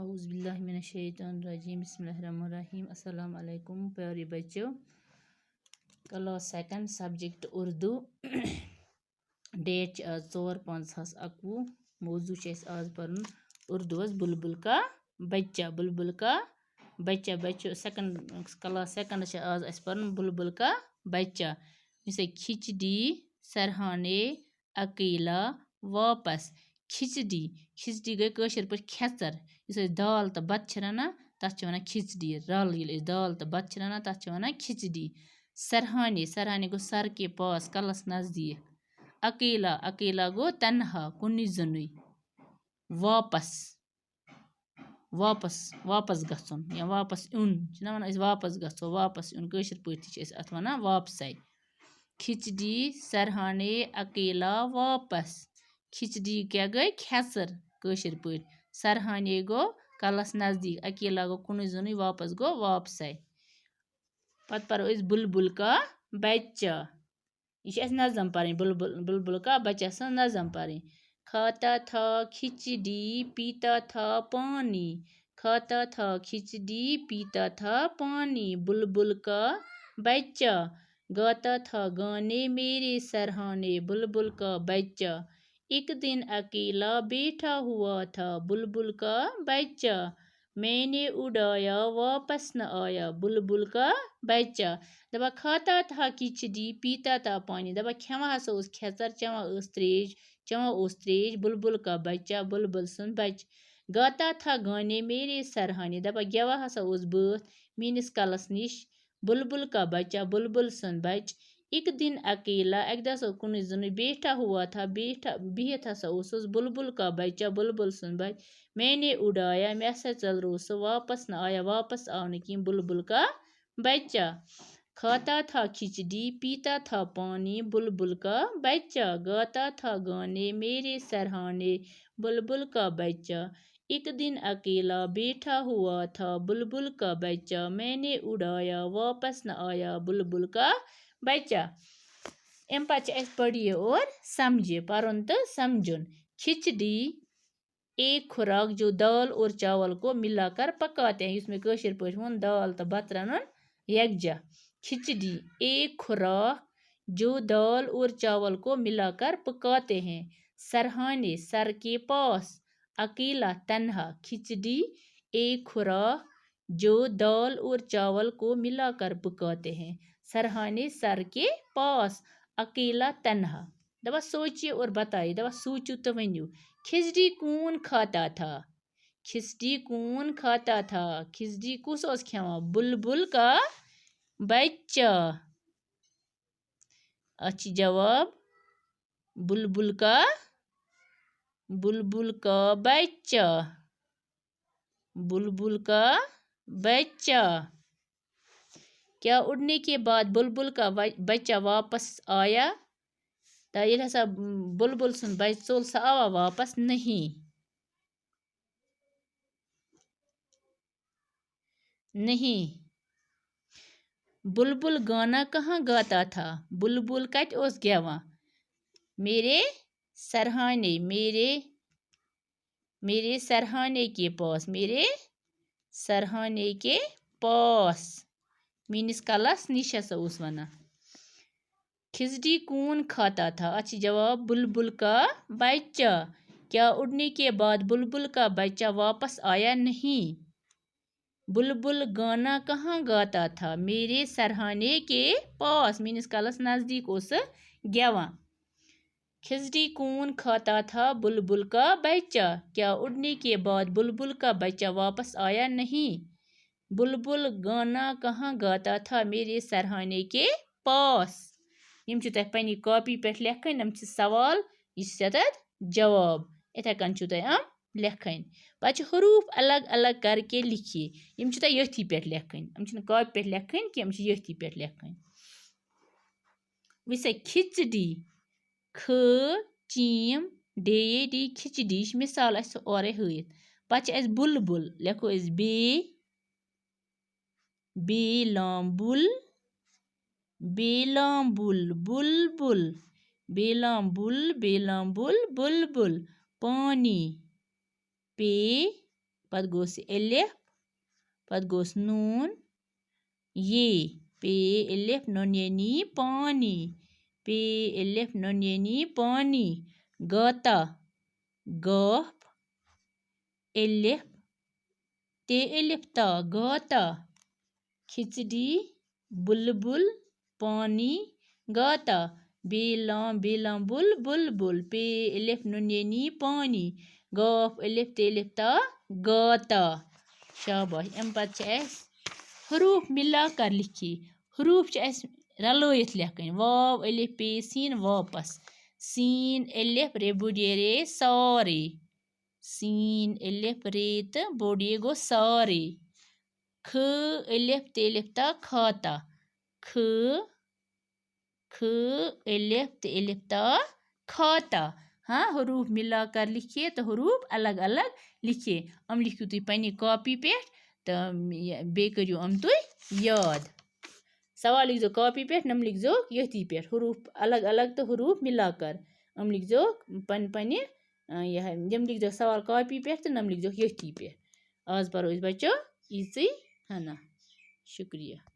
औज़ुबिल्लाहिमिनश्शैतानिर्रजीम बिस्मिल्लाहिर्रहमानिर्रहीम अस्सलाम वालेकुम प्यारे बच्चों। Class second subject Urdu date आज 4/5/21 मौजू आज पर्न उर्दू बुलबुल का बच्चा बच्चों सेकंड क्लास सेकंड आज पर्न बुलबुल का बच्चा जैसे खिचड़ी सरहाने अकेला वापस खिचड़ी गई कशर पे खेचर इस दाल तो बत रना तथ वन खिचड़ी रल ये दाल तो बत रना तथ वन खिचड़ी सरहाने गो सर के पास कलस नजदीक अकेला गो तन्हा कुन जुन वापस गन या वापस उन वन वापस गो वापस उन कशर पे अत वन वापस खिचड़ी सरहाने अकेला वापस खिचड़ी क्या गई खेचर कशर पे सरहाने गो कलस नजदीक अकेला गो कुन जुन वापस गो वापस पत परो बुलबुल का बच्चा यह नज़म पढ़ बुलबुल का बच्चा सन नज़म पढ़ खाता था खिचड़ी पीता था पानी खाता था खिचड़ी पीता था पानी बुलबुल का बच्चा गाता था गाने मेरे सरहाने बुलबुल का बच्चा एक दिन अकेला बैठा हुआ था बुलबुल का बच्चा मैंने उड़ाया वापस न आया बुलबुल का बच्चा दपा खाता था खिचड़ी पीता था पानी दपा खेवा हसा खेचर चवा त्रेश बुलबुल का बच्चा बुलबुल सुन बच गाता था गाने मेरे सरहाने दपा गेवा हसा बात मीनिस कलस निश बुलबुल का बच्चा बुलबुल सुन बच एक दिन अकेला एक दस कुन जुन बैठा हुआ था बिहत हसा बुलबुल का बच्चा बुलबुल सुन बच मैंने उड़ाया मैं हसा चल रो वापस न आया वापस आओ न बुलबुल का बच्चा खाता था खिचड़ी पीता था पानी बुलबुल का बच्चा गाता था गाने मेरे सरहाने बुलबुल का बच्चा एक दिन अकेला बैठा हुआ था बुलबुल का बच्चा मैंने उड़ाया वापस न आया बुलबुल का बच्चा अम पढ़िए और समझिए पढ़न तो समझुन खिचड़ी एक खुराक जो दाल और चावल को मिलाकर पकाते हैं इसमें कशर पे वो दाल तो बत रन यकजा खिचड़ी एक खुराक जो दाल और चावल को मिलाकर पकाते हैं सरहाने सर के पास अकेला तन्हा खिचड़ी एक खुराक जो दाल और चावल को मिलाकर पकाते हैं सरहाने सर के पास अकेला तन्हा दबा सोचिए और बताइए दबा सोचू तो वन्यू खिचड़ी कौन खाता था खिचड़ी कौन खाता था खिचड़ी कुस खेवा बुलबुल का बच्चा अच्छी जवाब बुलबुल का बच्चा बुलबुल का बच्चा क्या उड़ने के बाद बुलबुल का बच्चा वापस आया तो ये हसा बुलबुल सुन बच्चों सा आवा वापस नहीं बुलबुल गाना कहाँ गाता था बुलबुल कट ओस गेवा मेरे सरहाने के पास मीनिस कलस निश हसा वना खिचड़ी कौन खाता था अच्छी जवाब बुलबुल का बच्चा क्या उड़ने के बाद बुलबुल का बच्चा वापस आया नहीं बुलबुल गाना कहाँ गाता था मेरे सरहाने के पास मीनिस कलस नजदीक उस गेवा खिचड़ी कौन खाता था बुलबुल का बच्चा क्या उड़ने के बाद बुलबुल का बच्चा वापस आया नहीं बुलबुल गाना कहाँ गाता था मेरे सरहाने के पास यम तह पन्नी कॉपी पे लेखन यम सवाल यह जवाब इथे कन अम लेखन पे हरूफ अलग अलग करके लिखिए यम यथी पे लेखन यम कॉपी पे लेखन कि यथी पे लेखन वैसे खिचड़ी ख चीम डी खिचड़ी मिसाल और हत पे बुलबुल लिखो बेलाम बुल बुलबुल बेलाम बुल बुलबुल पानी पे पत गोस एलिफ पत गोस नून ये पे एलिफ नून ये नी पानी पे एलिफ नून ये नी पानी गाता गाफ एलिफ ते एलिफ ता गाता खिचड़ी बुलबुल पानी गाता बेला बुल बुलबुल पे एलिफ नून ये नी पानी गाफ एलिफ ते एलिफ ता गाता शाबाश अम पत हरूफ मिला कर लिखिए हरूफ रलोयित लेखन वाव एलिफ पे सीन वापस सीन एलिफ रे बुड़े रे सारे सीन एलिफ रे तो बुड़े गो सारे ख एलिफ ते एलिफ ता खाता ख ख एलिफ ते एलिफ ता खाता हाँ हरूफ मिलाकर लिखिए तो हरूफ अलग अलग लिखिए हम लिखियो तुम पन्ने कॉपी पे तो बे करियो हम तुम याद सवाल लिख जो कॉपी पे नम लिख जो यथी पे हरूफ अलग अलग तो हरूफ मिलाकर हम लिख जो पन्ने यह जम लिख जो सवाल कॉपी पे तो नम लिख जो यथी पे आज परो बच्चों इसी है ना शुक्रिया।